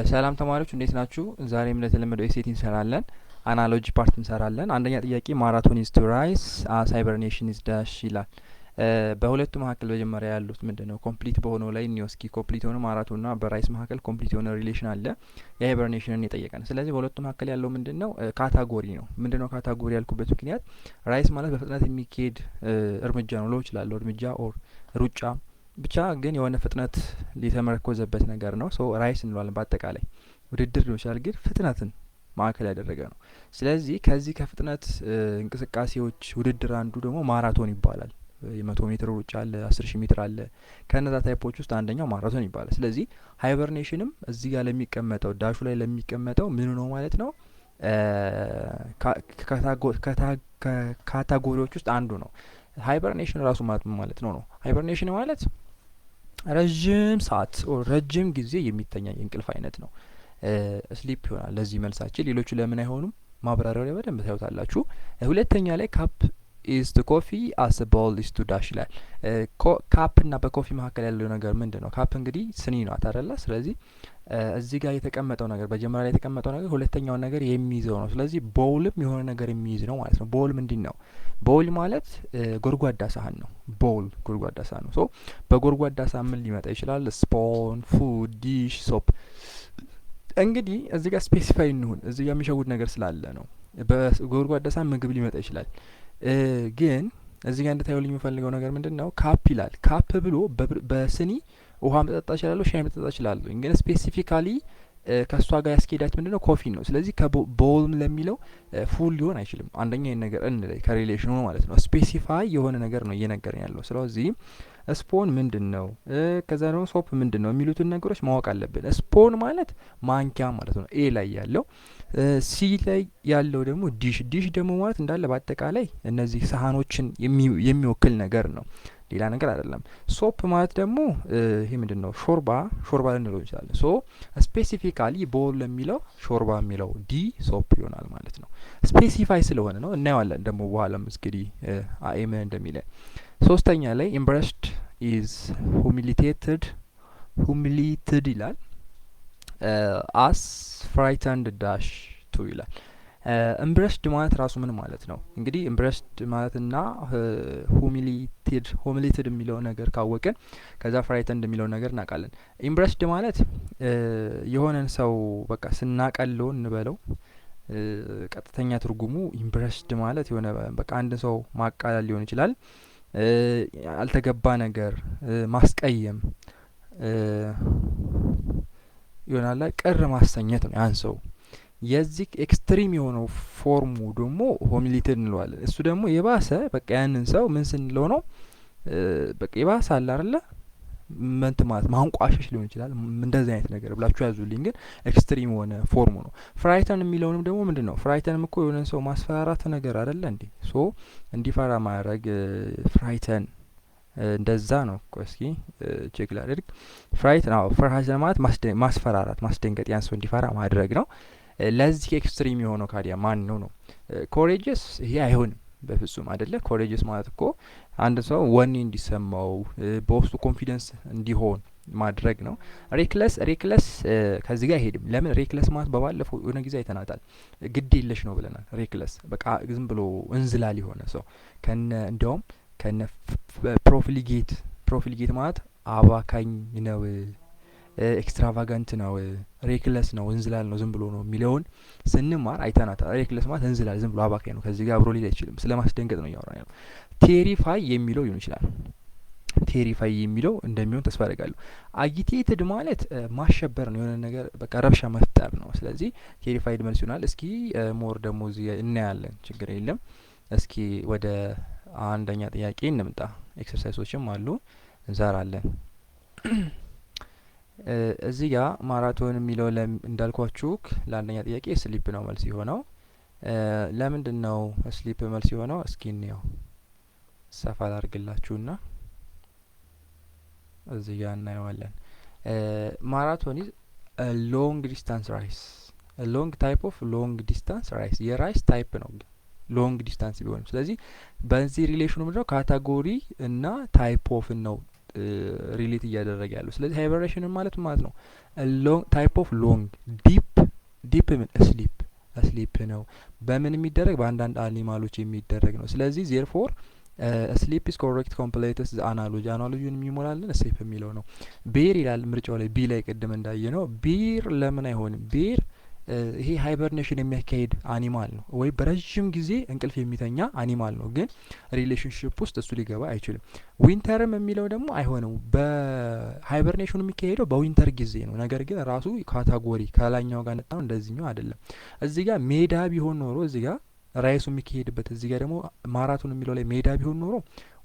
ሰላም ተማሪዎች እንዴት ናችሁ? ዛሬም እንደተለመደው ኤሴት እንሰራለን። አናሎጂ ፓርት እንሰራለን። አንደኛ ጥያቄ ማራቶን ኢዝ ቱ ራይስ አስ ሃይበርኔሽን ኢዝ ዳሽ ይላል። በሁለቱ መካከል መጀመሪያ ያሉት ምንድነው? ኮምፕሊት በሆነው ላይ ኒውስኪ ኮምፕሊት የሆነ ማራቶንና በራይስ መካከል ኮምፕሊት የሆነ ሪሌሽን አለ። የሃይበርኔሽንን የጠየቀን። ስለዚህ በሁለቱ መካከል ያለው ምንድነው? ካታጎሪ ነው። ምንድነው ካታጎሪ ያልኩበት ምክንያት ራይስ ማለት በፍጥነት የሚካሄድ እርምጃ ነው። ለው ይችላል እርምጃ ኦር ሩጫ ብቻ ግን የሆነ ፍጥነት ሊተመረኮዘበት ነገር ነው። ሶ ራይስ እንለዋለን። በአጠቃላይ ውድድር ሊሆን ይችላል፣ ግን ፍጥነትን ማዕከል ያደረገ ነው። ስለዚህ ከዚህ ከፍጥነት እንቅስቃሴዎች ውድድር አንዱ ደግሞ ማራቶን ይባላል። የ100 ሜትር ሩጫ አለ፣ 10,000 ሜትር አለ። ከነዛ ታይፖች ውስጥ አንደኛው ማራቶን ይባላል። ስለዚህ ሃይበርኔሽንም እዚህ ጋር ለሚቀመጠው ዳሹ ላይ ለሚቀመጠው ምን ነው ማለት ነው? ካታጎሪዎች ውስጥ አንዱ ነው። ሃይበርኔሽን ራሱ ማለት ነው። ሃይበርኔሽን ማለት ረዥም ሰዓት ረጅም ጊዜ የሚተኛ የእንቅልፍ አይነት ነው። ስሊፕ ይሆናል ለዚህ መልሳችን። ሌሎቹ ለምን አይሆኑም? ማብራሪያው ላይ በደንብ ታዩታላችሁ። ሁለተኛ ላይ ካፕ ኢዝ ቱ ኮፊ አስ ቦል ኢዝ ቱ ዳሽ ይላል። ካፕ እና በኮፊ መካከል ያለው ነገር ምንድን ነው? ካፕ እንግዲህ ስኒ ናት አይደለ? ስለዚህ እዚህ ጋር የተቀመጠው ነገር በመጀመሪያ ላይ የተቀመጠው ነገር ሁለተኛውን ነገር የሚይዘው ነው። ስለዚህ ቦውልም የሆነ ነገር የሚይዝ ነው ማለት ነው። ቦውል ምንድን ነው? ቦውል ማለት ጎድጓዳ ሳህን ነው። ቦውል ጎድጓዳ ሳህን ነው። ሶ በጎድጓዳ ሳህን ምን ሊመጣ ይችላል? ስፖን፣ ፉድ፣ ዲሽ፣ ሶፕ። እንግዲህ እዚህ ጋር ስፔሲፋይ እንሁን። እዚህ ጋር የሚሸውድ ነገር ስላለ ነው። በጎድጓዳ ሳህን ምግብ ሊመጣ ይችላል። ግን እዚህ ጋር እንድታዩልኝ የምፈልገው ነገር ምንድን ነው? ካፕ ይላል። ካፕ ብሎ በስኒ ውሃ መጠጣ እችላለሁ፣ ሻይ መጠጣ እችላለሁ። ግን ስፔሲፊካሊ ከእሷ ጋር ያስኬዳት ምንድን ነው? ኮፊ ነው። ስለዚህ ከቦውልም ለሚለው ፉል ሊሆን አይችልም። አንደኛ ይህን ነገር እንለይ ከሪሌሽኑ ማለት ነው። ስፔሲፋይ የሆነ ነገር ነው እየነገረን ያለው። ስለዚህ ስፖን ምንድን ነው፣ ከዛ ደግሞ ሶፕ ምንድን ነው የሚሉትን ነገሮች ማወቅ አለብን። ስፖን ማለት ማንኪያ ማለት ነው፣ ኤ ላይ ያለው። ሲ ላይ ያለው ደግሞ ዲሽ። ዲሽ ደግሞ ማለት እንዳለ በአጠቃላይ እነዚህ ሳህኖችን የሚወክል ነገር ነው፣ ሌላ ነገር አይደለም። ሶፕ ማለት ደግሞ ይሄ ምንድን ነው? ሾርባ ልንለው እንችላለን። ሶ ስፔሲፊካሊ ቦል ለሚለው ሾርባ የሚለው ዲ ሶፕ ይሆናል ማለት ነው። ስፔሲፋይ ስለሆነ ነው። እናየዋለን ደግሞ በኋላም እንግዲህ ምን እንደሚለን። ሶስተኛ ላይ ኢምብረስድ ኢዝ ሁሚሊትድ ይላል። አስ ፍራይተንድ ዳሽ ቱ ይላል። ኢምብረስድ ማለት ራሱ ምን ማለት ነው? እንግዲህ ኢምብረስድ ማለትና ሁሚሊትድ የሚለው ነገር ካወቅን ከዛ ፍራይተንድ የሚለው ነገር እናውቃለን። ኢምብረስድ ማለት የሆነን ሰው በቃ ስናቀለው እንበለው፣ ቀጥተኛ ትርጉሙ ኢምብረስድ ማለት የሆነ በቃ አንድ ሰው ማቃለል ሊሆን ይችላል። ያልተገባ ነገር ማስቀየም ይሆናል፣ ቅር ማሰኘት ነው ያን ሰው። የዚህ ኤክስትሪም የሆነው ፎርሙ ደግሞ ሆሚሊትድ እንለዋለን። እሱ ደግሞ የባሰ በቃ ያንን ሰው ምን ስንለው ነው? በቃ የባሰ አለ አይደለ? መንት ማለት ማንቋሸሽ ሊሆን ይችላል። እንደዚህ አይነት ነገር ብላችሁ ያዙልኝ። ግን ኤክስትሪም የሆነ ፎርሙ ነው። ፍራይተን የሚለውንም ደግሞ ምንድን ነው? ፍራይተንም እኮ የሆነ ሰው ማስፈራራት ነገር አይደለ እንዴ? ሶ እንዲፈራ ማድረግ ፍራይተን እንደዛ ነው። እስኪ ቼክ ላድርግ። ፍራይተን ፍራይተን ማለት ማስፈራራት፣ ማስደንገጥ፣ ያን ሰው እንዲፈራ ማድረግ ነው። ለዚህ ኤክስትሪም የሆነው ካዲያ ማን ነው? ኮሬጀስ ይሄ አይሆንም በፍጹም አይደለ። ኮሬጀስ ማለት እኮ አንድ ሰው ወኔ እንዲሰማው በውስጡ ኮንፊደንስ እንዲሆን ማድረግ ነው። ሬክለስ ከዚህ ጋር አይሄድም። ለምን? ሬክለስ ማለት በባለፈው የሆነ ጊዜ አይተናታል። ግድ የለሽ ነው ብለናል። ሬክለስ በቃ ዝም ብሎ እንዝላል የሆነ ሰው እንዲያውም ከነ ፕሮፊሊጌት ማለት አባካኝ ነው፣ ኤክስትራቫጋንት ነው፣ ሬክለስ ነው፣ እንዝላል ነው፣ ዝም ብሎ ነው የሚለውን ስንማር አይተናታል። ሬክለስ ማለት እንዝላል፣ ዝም ብሎ አባካኝ ነው። ከዚህ ጋር አብሮ ሊል አይችልም። ስለ ማስደንገጥ ነው እያወራን ያለው። ቴሪፋይ የሚለው ሊሆን ይችላል። ቴሪፋይ የሚለው እንደሚሆን ተስፋ አደርጋለሁ። አጊቴትድ ማለት ማሸበር ነው፣ የሆነ ነገር በቃ ረብሻ መፍጠር ነው። ስለዚህ ቴሪፋይድ መልስ ይሆናል። እስኪ ሞር ደግሞ እዚህ እናያለን፣ ችግር የለም። እስኪ ወደ አንደኛ ጥያቄ እንምጣ። ኤክሰርሳይሶችም አሉ እንሰራለን። እዚህ ጋ ማራቶን የሚለው እንዳልኳችሁ ለአንደኛ ጥያቄ ስሊፕ ነው መልስ የሆነው። ለምንድን ነው ስሊፕ መልስ የሆነው? እስኪ እንየው። ሰፋ ላርግላችሁና እዚህ ጋ እናየዋለን። ማራቶን ኢዝ ሎንግ ዲስታንስ ራይስ፣ ሎንግ ታይፕ ኦፍ ሎንግ ዲስታንስ ራይስ። የራይስ ታይፕ ነው ሎንግ ዲስታንስ ቢሆንም። ስለዚህ በዚህ ሪሌሽኑ ምንድነው? ካታጎሪ እና ታይፕ ኦፍ ነው ሪሌት እያደረገ ያለው። ስለዚህ ሃይበሬሽን ማለት ነው ሎንግ ታይፕ ኦፍ ሎንግ ዲፕ ምን ስሊፕ ነው። በምን የሚደረግ በአንዳንድ አኒማሎች የሚደረግ ነው። ስለዚህ ዜርፎር ስሊፕ ኢስ ኮሬክት ኮምፕሌትስ አናሎጂን የሚሞላልን ስሊፕ የሚለው ነው። ቤር ይላል ምርጫው ላይ ቢ ላይ ቅድም እንዳየ ነው። ቢር ለምን አይሆንም? ቢር ይሄ ሃይበርኔሽን የሚያካሄድ አኒማል ነው ወይ በረዥም ጊዜ እንቅልፍ የሚተኛ አኒማል ነው፣ ግን ሪሌሽንሽፕ ውስጥ እሱ ሊገባ አይችልም። ዊንተርም የሚለው ደግሞ አይሆንም። በሃይበርኔሽኑ የሚካሄደው በዊንተር ጊዜ ነው፣ ነገር ግን ራሱ ካታጎሪ ከላኛው ጋር ነጣ ነው፣ እንደዚህኛው አይደለም። እዚህ ጋር ሜዳ ቢሆን ኖሮ እዚህ ጋር ራይሱ የሚካሄድበት እዚህ ጋር ደግሞ ማራቶን የሚለው ላይ ሜዳ ቢሆን ኖሮ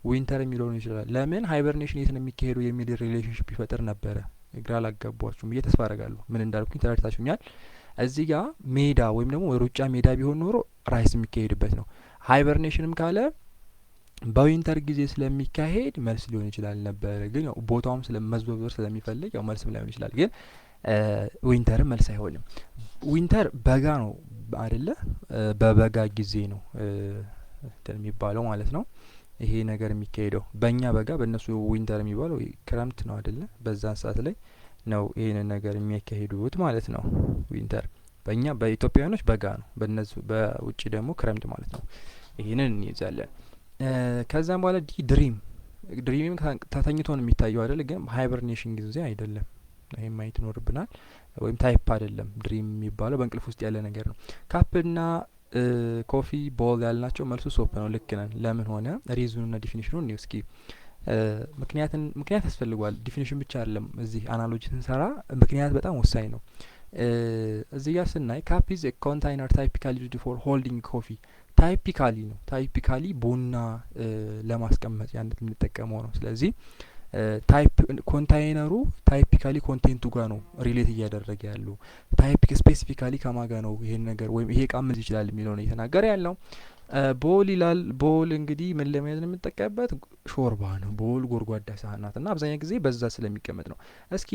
ዊንተር የሚለው ነው ይችላል። ለምን ሃይበርኔሽን የት ነው የሚካሄደው የሚል ሪሌሽንሽፕ ይፈጥር ነበረ። ግራ አላጋባችሁም ብዬ ተስፋ አረጋለሁ። ምን እንዳልኩኝ ተረድታችሁኛል። እዚህ ጋር ሜዳ ወይም ደግሞ ሩጫ ሜዳ ቢሆን ኖሮ ራይስ የሚካሄድበት ነው። ሃይበርኔሽንም ካለ በዊንተር ጊዜ ስለሚካሄድ መልስ ሊሆን ይችላል ነበረ። ግን ያው ቦታውም ስለመዝበበር ስለሚፈልግ ያው መልስም ላይሆን ይችላል። ግን ዊንተርም መልስ አይሆንም። ዊንተር በጋ ነው አይደለ? በበጋ ጊዜ ነው የሚባለው ማለት ነው ይሄ ነገር የሚካሄደው። በእኛ በጋ በእነሱ ዊንተር የሚባለው ክረምት ነው አይደለ? በዛን ሰዓት ላይ ነው ይሄንን ነገር የሚያካሂዱት ማለት ነው። ዊንተር በእኛ በኢትዮጵያውያኖች በጋ ነው፣ በእነሱ በውጭ ደግሞ ክረምት ማለት ነው። ይሄንን እንይዛለን። ከዛም በኋላ ድሪም ተተኝቶ ነው የሚታየው አይደለ? ግን ሃይበርኔሽን ጊዜ አይደለም። ይሄን ማየት ይኖርብናል። ወይም ታይፕ አይደለም ድሪም የሚባለው በእንቅልፍ ውስጥ ያለ ነገር ነው። ካፕና ኮፊ ቦል ያልናቸው መልሱ ሶፕ ነው። ልክ ነን። ለምን ሆነ? ሪዝኑና ዲፊኒሽኑን እስኪ ምክንያት ያስፈልጓል። ዲፊኒሽን ብቻ አይደለም። እዚህ አናሎጂ ስንሰራ ምክንያት በጣም ወሳኝ ነው። እዚህ ጋር ስናይ ካፕ ኢዝ ኮንታይነር ታይፒካሊ ዩዝድ ፎር ሆልዲንግ ኮፊ ታይፒካሊ ነው። ታይፒካሊ ቡና ለማስቀመጥ ያነት የምንጠቀመው ነው። ስለዚህ ኮንታይነሩ ታይፒካሊ ኮንቴንቱ ጋር ነው ሪሌት እያደረገ ያለው። ስፔሲፊካሊ ከማጋ ነው ይሄን ነገር ወይም ይሄ እቃ ምን ይችላል የሚለው ነው እየተናገረ ያለው። ቦል ይላል። ቦል እንግዲህ ምን ለመያዝ ነው የምንጠቀምበት? ሾርባ ነው። ቦል ጎድጓዳ ሳህን ናት እና አብዛኛው ጊዜ በዛ ስለሚቀመጥ ነው። እስኪ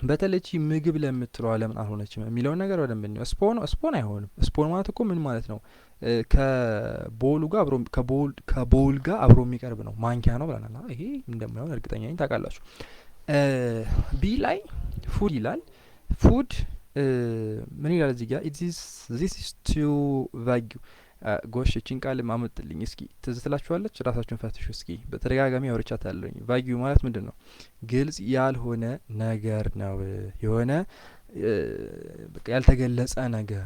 በተለይ ምግብ ለምትለዋ ለምን አልሆነችም የሚለውን ነገር በደንብ ነው። ስፖን አይሆንም። ስፖን ማለት እኮ ምን ማለት ነው? ከቦሉ ጋር አብሮ ከቦል ጋር አብሮ የሚቀርብ ነው። ማንኪያ ነው ብለናል። ይሄ እንደማይሆን እርግጠኛ ነኝ፣ ታውቃላችሁ። ቢ ላይ ፉድ ይላል። ፉድ ምን ይላል እዚህ ጋር? ዚስ ኢዝ ቱ ቫጊ ጎሽ እቺን ቃል ማመጥልኝ እስኪ ትዝ ትላችኋለች? ራሳችሁን ፈትሹ እስኪ። በተደጋጋሚ አውርቻት አለኝ። ቫጊዩ ማለት ምንድን ነው? ግልጽ ያልሆነ ነገር ነው። የሆነ ያልተገለጸ ነገር፣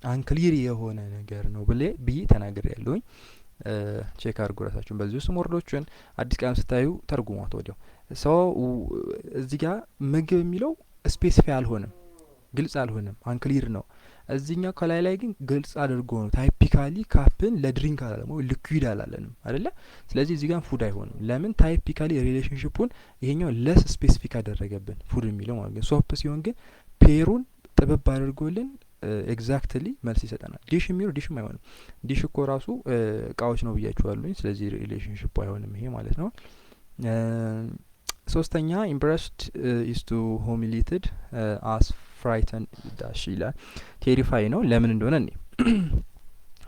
አንክሊር የሆነ ነገር ነው ብዬ ተናግሬ ያለሁኝ። ቼክ አድርጉ ራሳችሁን። በዚህ ውስጥ ወርዶችን አዲስ ቃል ስታዩ ተርጉሟት ወዲያው። ሰው እዚህ ጋር ምግብ የሚለው ስፔሲፋይ አልሆነም፣ ግልጽ አልሆነም፣ አንክሊር ነው። እዚህኛው ከላይ ላይ ግን ግልጽ አድርጎ ነው። ታይፒካሊ ካፕን ለድሪንክ አላለም ወይ ሊኩዊድ አላለንም አይደለ? ስለዚህ እዚህ ጋር ፉድ አይሆንም። ለምን? ታይፒካሊ ሪሌሽንሽፑን ይሄኛው ለስ ስፔሲፊክ አደረገብን ፉድ የሚለው ማለት ነው። ሶፕ ሲሆን ግን ፔሩን ጥብብ አድርጎልን ኤግዛክትሊ መልስ ይሰጠናል። ዲሽ የሚለው ዲሽም አይሆንም። ዲሽ እኮ ራሱ እቃዎች ነው ብያችኋለሁኝ። ስለዚህ ሪሌሽንሽፑ አይሆንም ይሄ ማለት ነው። ሶስተኛ ኢምፕረስድ ኢስ ቱ ሁሚሊትድ አስ ፍራይተን ዳሽ ይላል። ቴሪፋይ ነው። ለምን እንደሆነ እኔ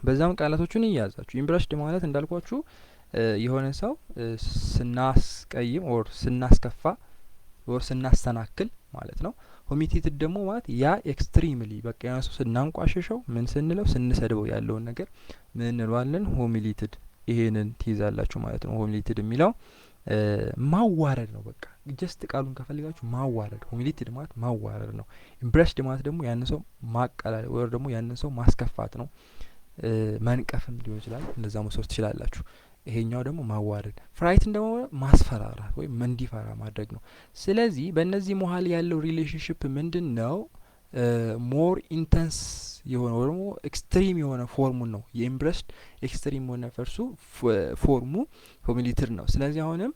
በዛም ቃላቶቹን እያያዛችሁ። ኢምፕረስድ ማለት እንዳልኳችሁ የሆነ ሰው ስናስቀይም ኦር ስናስከፋ ኦር ስናስተናክል ማለት ነው። ሁሚሊትድ ደግሞ ማለት ያ ኤክስትሪምሊ በቃ ያ ሰው ስናንቋሽሸው ምን ስንለው ስንሰድበው ያለውን ነገር ምን እንለዋለን? ሁሚሊትድ። ይሄንን ትይዛላችሁ ማለት ነው። ሁሚሊትድ የሚለው ማዋረድ ነው። በቃ ጀስት ቃሉን ከፈልጋችሁ ማዋረድ። ሁሚሊትድ ማለት ማዋረድ ነው። ኢምፕረስድ ማለት ደግሞ ያንን ሰው ማቀላል ወይ ደግሞ ያንን ሰው ማስከፋት ነው። መንቀፍም ሊሆን ይችላል። እንደዛ መውሰድ ትችላላችሁ። ይሄኛው ደግሞ ማዋረድ። ፍራይትን ደግሞ ማስፈራራት ወይም እንዲፈራ ማድረግ ነው። ስለዚህ በእነዚህ መሀል ያለው ሪሌሽንሽፕ ምንድን ነው? ሞር ኢንተንስ የሆነ ወይ ደግሞ ኤክስትሪም የሆነ ፎርሙን ነው። የኢምፕረስድ ኤክስትሪም የሆነ ፈርሱ ፎርሙ ሁሚሊትድ ነው። ስለዚህ አሁንም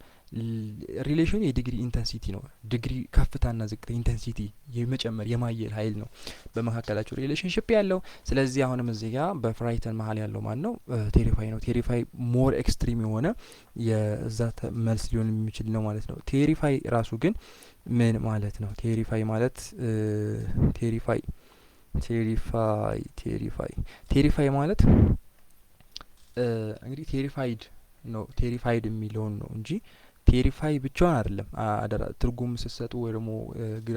ሪሌሽኑ የዲግሪ ኢንተንሲቲ ነው። ዲግሪ ከፍታና ዝቅታ ኢንተንሲቲ የመጨመር የማየል ኃይል ነው በመካከላቸው ሪሌሽንሽፕ ያለው። ስለዚህ አሁንም እዚህ ጋር በፍራይተን መሀል ያለው ማን ነው? ቴሪፋይ ነው። ቴሪፋይ ሞር ኤክስትሪም የሆነ የዛ መልስ ሊሆን የሚችል ነው ማለት ነው። ቴሪፋይ ራሱ ግን ምን ማለት ነው? ቴሪፋይ ማለት ቴሪፋይ ማለት እንግዲህ ቴሪፋይድ ነው። ቴሪፋይድ የሚለውን ነው እንጂ ቴሪፋይ ብቻዋን አይደለም አደራ ትርጉም ስትሰጡ ወይ ደግሞ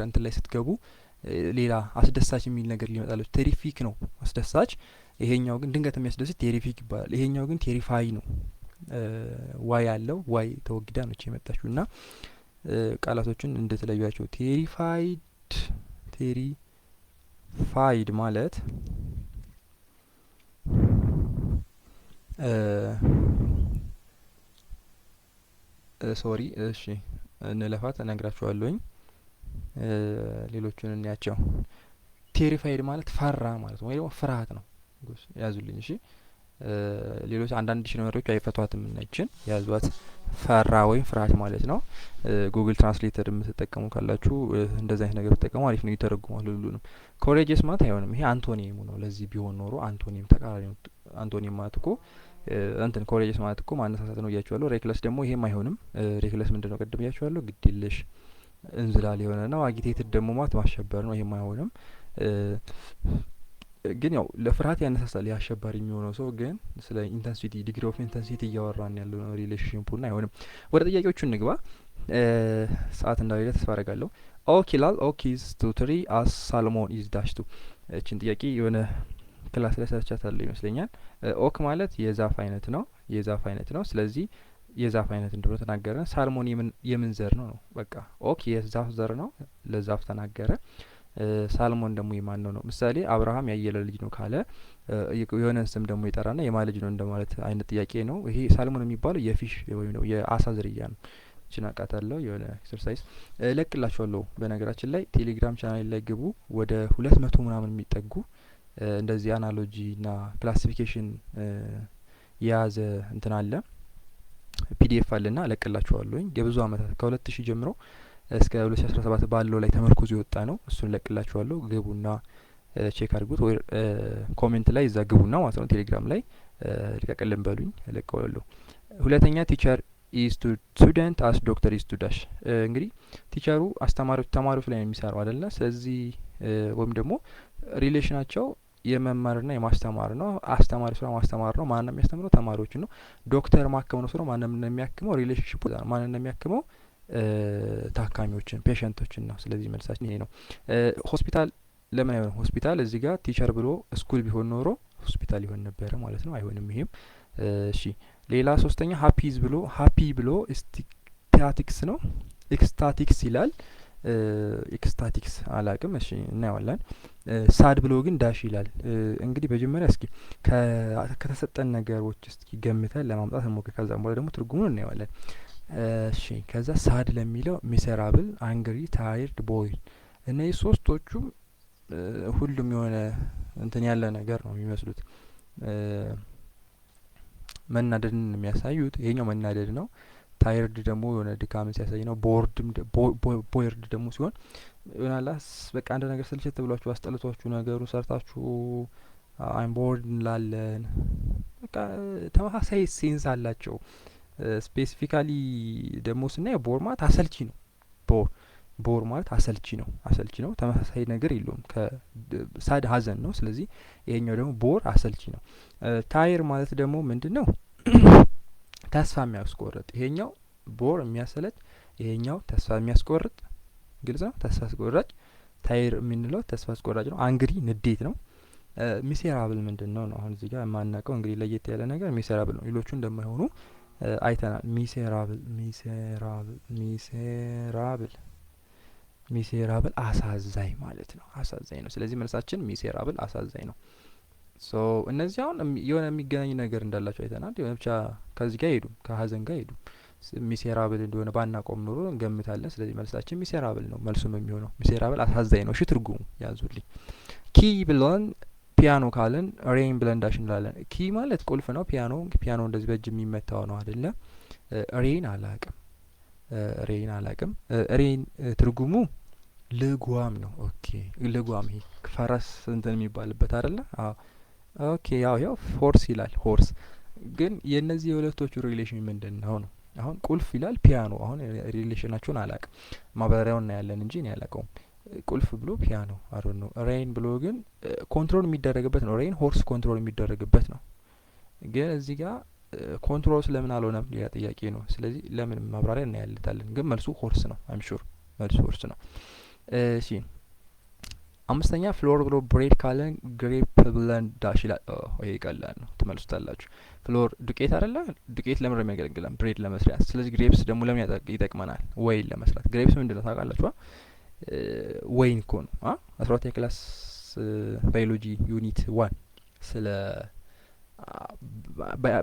እንትን ላይ ስትገቡ ሌላ አስደሳች የሚል ነገር ሊመጣለች። ቴሪፊክ ነው አስደሳች። ይሄኛው ግን ድንገት የሚያስደስት ቴሪፊክ ይባላል። ይሄኛው ግን ቴሪፋይ ነው። ዋይ ያለው ዋይ ተወግዳ ነች የመጣችው እና ቃላቶችን እንደተለያዩቸው ቴሪፋይድ ማለት ሶሪ እሺ እንለፋት እነግራችኋለሁኝ። ሌሎቹን እንያቸው። ቴሪፋይድ ማለት ፈራ ማለት ነው ወይ ደግሞ ፍርሃት ነው። ያዙልኝ እሺ። ሌሎች አንዳንድ ዲክሽነሪዎች አይፈቷትም እነችን ያዟት። ፈራ ወይም ፍርሃት ማለት ነው። ጉግል ትራንስሌተር የምትጠቀሙ ካላችሁ እንደዚህ አይነት ነገር ተጠቀሙ፣ አሪፍ ነው ይተረጉማል ሁሉንም። ኮሬጀስ ማለት አይሆንም፣ ይሄ አንቶኒሙ ነው። ለዚህ ቢሆን ኖሮ አንቶኒም ተቃራኒ ነው። አንቶኒም ማለት እኮ እንትን ኮሬጀስ ማለት እኮ ማነሳሳት ነው እያችኋለሁ። ሬክለስ ደግሞ ይሄም አይሆንም። ሬክለስ ምንድነው ቅድም እያችኋለሁ፣ ግድየለሽ እንዝላል የሆነ ነው። አጊቴትድ ደግሞ ማለት ማሸበር ነው፣ ይሄም አይሆንም። ግን ያው ለፍርሃት ያነሳሳል ያሸባሪ የሚሆነው ሰው። ግን ስለ ኢንተንሲቲ ዲግሪ ኦፍ ኢንተንሲቲ እያወራን ያለው ነው ሪሌሽንሺፑና አይሆንም። ወደ ጥያቄዎቹ እንግባ። ሰዓት እንዳሌለ ተስፋ አደርጋለሁ። ኦክ ይላል። ኦክ ኢዝ ቱ ትሪ አስ ሳልሞን ኢዝ ዳሽ ቱ። እችን ጥያቄ የሆነ ክላስ ላይ ሰርቻታለሁ ይመስለኛል። ኦክ ማለት የዛፍ አይነት ነው፣ የዛፍ አይነት ነው። ስለዚህ የዛፍ አይነት እንደሆነ ተናገረ። ሳልሞን የምን ዘር ነው? በቃ ኦክ የዛፍ ዘር ነው፣ ለዛፍ ተናገረ። ሳልሞን ደግሞ የማን ነው? ምሳሌ አብርሃም ያየለ ልጅ ነው ካለ የሆነን ስም ደግሞ ይጠራና የማን ልጅ ነው እንደማለት አይነት ጥያቄ ነው። ይሄ ሳልሞን የሚባለው የፊሽ ወይም ነው የአሳ ዝርያ ነው። እችን አቃታለሁ። የሆነ ኤክሰርሳይዝ እለቅላችኋለሁ። በነገራችን ላይ ቴሌግራም ቻናል ላይ ግቡ። ወደ 200 ምናምን የሚጠጉ እንደዚህ አናሎጂ ና ክላሲፊኬሽን የያዘ እንትን አለ፣ ፒዲኤፍ አለና እለቅላችኋለሁኝ። የብዙ አመታት ከ2000 ጀምሮ እስከ 2017 ባለው ላይ ተመርኩዞ የወጣ ነው። እሱን ለቅላችኋለሁ። ግቡና ቼክ አድርጉት፣ ወይ ኮሜንት ላይ እዛ ግቡና ማለት ነው። ቴሌግራም ላይ ልቀቅልን በሉኝ፣ እለቀዋለሁ። ሁለተኛ ቲቸር ኢዝ ቱ ስቱደንት አስ ዶክተር ኢዝ ቱ ዳሽ። እንግዲህ ቲቸሩ ተማሪዎች ላይ ነው የሚሰራው አይደለ? ስለዚህ ወይም ደግሞ ሪሌሽናቸው የመማርና የማስተማር ነው። አስተማሪ ስራ ማስተማር ነው። ማን ነው የሚያስተምረው? ተማሪዎችን ነው። ዶክተር ማከም ነው ስራው። ማን ነው የሚያክመው? ሪሌሽንሺፕ ማን ነው የሚያክመው? ታካሚዎችን ፔሸንቶችን ነው። ስለዚህ መልሳችን ይሄ ነው። ሆስፒታል ለምን አይሆንም? ሆስፒታል እዚህ ጋር ቲቸር ብሎ ስኩል ቢሆን ኖሮ ሆስፒታል ይሆን ነበረ ማለት ነው። አይሆንም ይሄም። እሺ ሌላ ሶስተኛ ሀፒዝ ብሎ ሀፒ ብሎ ኤክስታቲክስ ነው። ኤክስታቲክስ ይላል። ኤክስታቲክስ አላቅም። እሺ እናየዋለን። ሳድ ብሎ ግን ዳሽ ይላል። እንግዲህ መጀመሪያ እስኪ ከተሰጠን ነገሮች እስኪ ገምተን ለማምጣት እንሞክር። ከዛም በኋላ ደግሞ ትርጉሙን እናየዋለን። እሺ ከዛ ሳድ ለሚለው ሚሰራብል፣ አንግሪ፣ ታይርድ፣ ቦይል እነዚህ ሶስቶቹም ሁሉም የሆነ እንትን ያለ ነገር ነው የሚመስሉት። መናደድን የሚያሳዩት። ይሄኛው መናደድ ነው። ታይርድ ደግሞ የሆነ ድካምን ሲያሳይ ነው። ቦይርድ ደግሞ ሲሆን ይሆናላስ በቃ አንድ ነገር ስልችት ብሏችሁ አስጠልቷችሁ ነገሩ ሰርታችሁ አይም ቦርድ እንላለን። በቃ ተመሳሳይ ሴንስ አላቸው። ስፔሲፊካሊ ደግሞ ስናየው ቦር ማለት አሰልቺ ነው። ቦር ማለት አሰልቺ ነው። አሰልቺ ነው። ተመሳሳይ ነገር የለውም። ከሳድ ሀዘን ነው። ስለዚህ ይሄኛው ደግሞ ቦር አሰልቺ ነው። ታይር ማለት ደግሞ ምንድን ነው? ተስፋ የሚያስቆርጥ። ይሄኛው ቦር የሚያሰለች፣ ይሄኛው ተስፋ የሚያስቆርጥ። ግልጽ ነው። ተስፋ አስቆራጭ። ታይር የምንለው ተስፋ አስቆራጭ ነው። አንግሪ ንዴት ነው። ሚሴራብል ምንድን ነው? አሁን እዚህ ጋር የማናውቀው እንግዲህ ለየት ያለ ነገር ሚሴራብል ነው። ሌሎቹ እንደማይሆኑ አይተናል። ሚሴራብል አሳዛኝ ማለት ነው። አሳዛኝ ነው። ስለዚህ መልሳችን ሚሴራብል አሳዛኝ ነው። ሶ እነዚህ አሁን የሆነ የሚገናኝ ነገር እንዳላቸው አይተናል። የሆነ ብቻ ከዚህ ጋር ሄዱም ከሀዘን ጋር ሄዱም። ሚሴራብል እንደሆነ ባናቆም ኖሮ እንገምታለን። ስለዚህ መልሳችን ሚሴራብል ነው። መልሱም የሚሆነው ሚሴራብል አሳዛኝ ነው። እሺ ትርጉሙ ያዙልኝ። ኪ ብለን ፒያኖ ካለን ሬን ብለን ዳሽ እንላለን። ኪ ማለት ቁልፍ ነው። ፒያኖ እንደዚህ በእጅ የሚመታው ነው አይደለ? ሬን አላቅም። ሬን ትርጉሙ ልጓም ነው። ኦኬ ልጓም፣ ይሄ ፈረስ እንትን የሚባልበት አይደለ? አዎ ኦኬ። ያው ሆርስ ይላል። ሆርስ ግን የእነዚህ የሁለቶቹ ሪሌሽን ምንድን ነው ነው? አሁን ቁልፍ ይላል ፒያኖ። አሁን ሪሌሽናቸውን አላቅም። ማብራሪያውን እናያለን እንጂ እኔ አላቀውም። ቁልፍ ብሎ ፒያኖ አሮ ነው። ሬን ብሎ ግን ኮንትሮል የሚደረግበት ነው። ሬን ሆርስ ኮንትሮል የሚደረግበት ነው። ግን እዚህ ጋር ኮንትሮል ስለምን አልሆነም ሌላ ጥያቄ ነው። ስለዚህ ለምን ማብራሪያ እናያልታለን፣ ግን መልሱ ሆርስ ነው። አይም ሹር መልሱ ሆርስ ነው። እሺ አምስተኛ ፍሎር ብሎ ብሬድ ካለን ግሬፕ ብለን ዳሽ ይላል። ይሄ ቀላል ነው ትመልሱታላችሁ። ፍሎር ዱቄት አይደለ? ዱቄት ለምን ነው የሚያገለግለን? ብሬድ ለመስራት። ስለዚህ ግሬፕስ ደግሞ ለምን ይጠቅመናል? ወይን ለመስራት። ግሬፕስ ምንድነው ታውቃላችሁ? ወይን እኮ ነው። 12ኛ ክላስ ባዮሎጂ ዩኒት 1 ስለ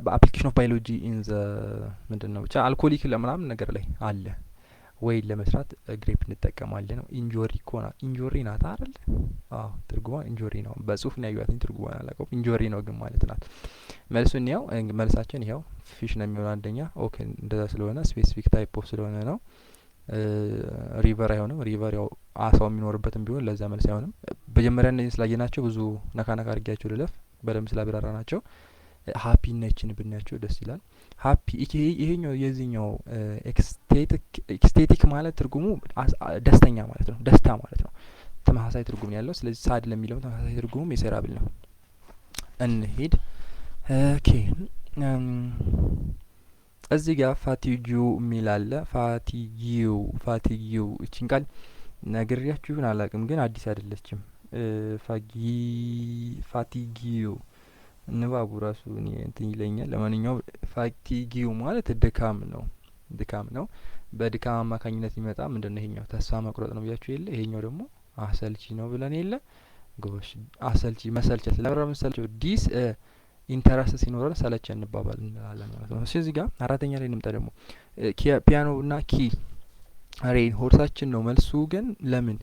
በአፕሊኬሽን ኦፍ ባዮሎጂ ኢን ዘ ምንድነው ብቻ አልኮሊክ ለምናምን ነገር ላይ አለ። ወይን ለመስራት ግሬፕ እንጠቀማለን ነው። ኢንጆሪ ኮና ኢንጆሪ ናት አይደል? ትርጉሟ ኢንጆሪ ነው። በጽሁፍ ነው ያዩዋትኝ፣ ትርጉሟን አላውቀውም። ኢንጆሪ ነው ግን ማለት ናት። መልሱን ያው መልሳችን ይኸው ፊሽ ነው የሚሆነው አንደኛ። ኦኬ እንደዛ ስለሆነ ስፔሲፊክ ታይፕ ኦፍ ስለሆነ ነው። ሪቨር አይሆንም። ሪቨር ያው አሳው የሚኖርበትም ቢሆን ለዛ መልስ አይሆንም። መጀመሪያ እነዚህ ስላየናቸው ብዙ ነካ ነካ አድርጊያቸው ልለፍ፣ በደንብ ስላብራራ ናቸው። ሀፒ ነችን ብናያቸው ደስ ይላል። ሀፒ ይሄኛው የዚህኛው ኤክስቴቲክ ማለት ትርጉሙ ደስተኛ ማለት ነው፣ ደስታ ማለት ነው። ተመሳሳይ ትርጉም ያለው። ስለዚህ ሳድ ለሚለው ተመሳሳይ ትርጉሙም የሴራብል ነው። እንሂድ። ኦኬ እዚህ ጋር ፋቲጊው የሚል አለ። ፋቲጊው እቺን ቃል ነግሬያችሁ ይሁን አላውቅም፣ ግን አዲስ አይደለችም። ፋቲጊው ንባቡ ራሱ እንትን ይለኛል። ለማንኛውም ፋቲጊው ማለት ድካም ነው። በድካም አማካኝነት የሚመጣ ምንድነው? ይሄኛው ተስፋ መቁረጥ ነው ብያችሁ የለ። ይሄኛው ደግሞ አሰልቺ ነው ብለን የለ። ጎሽ አሰልቺ መሰልቸት። ለምን መሰልቸው? ዲስ ኢንተረስት ሲኖረን ሰለቸ እንባባል እንላለን ማለት ነው። እዚህ ጋር አራተኛ ላይ እንምጣ ደግሞ ፒያኖ እና ኪ ሬን ሆርሳችን ነው። መልሱ ግን ለምን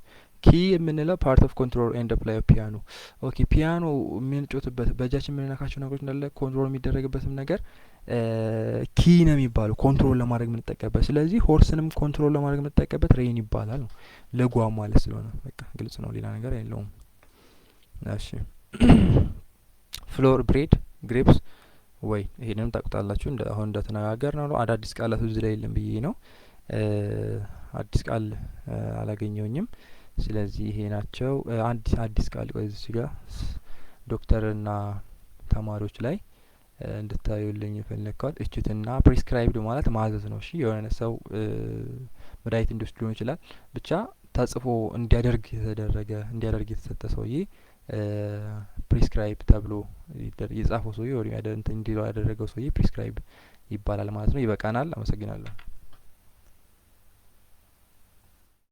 ኪ የምንለው ፓርት ኦፍ ኮንትሮል ኤንድ ፕላይ ኦፍ ፒያኖ። ኦኬ ፒያኖ የምንጮትበት በእጃችን የምንነካቸው ነገሮች እንዳለ ኮንትሮል የሚደረግበትም ነገር ኪ ነው የሚባለው፣ ኮንትሮል ለማድረግ የምንጠቀምበት። ስለዚህ ሆርስንም ኮንትሮል ለማድረግ የምንጠቀምበት ሬን ይባላል ነው። ለጓም ማለት ስለሆነ በቃ ግልጽ ነው፣ ሌላ ነገር የለውም። እሺ ፍሎር ብሬድ ግሬፕስ ወይ ይሄንንም ታውቁታላችሁ። አሁን እንደተነጋገር ነው። አዳዲስ ቃላት እዚህ ላይ የለም ብዬ ነው። አዲስ ቃል አላገኘውኝም። ስለዚህ ይሄ ናቸው። አዲስ ቃል ቆይ እዚህ ጋር ዶክተርና ተማሪዎች ላይ እንድታዩልኝ የፈለግኳት እችትና ፕሪስክራይብድ ማለት ማዘዝ ነው። እሺ የሆነ ሰው መድኃኒት እንዲወስድ ሊሆን ይችላል። ብቻ ተጽፎ እንዲያደርግ የተሰጠ ሰውዬ ፕሪስክራይብ ተብሎ የጻፈው ሰውዬ ወይም እንዲለው ያደረገው ሰውዬ ፕሪስክራይብ ይባላል ማለት ነው። ይበቃናል። አመሰግናለሁ።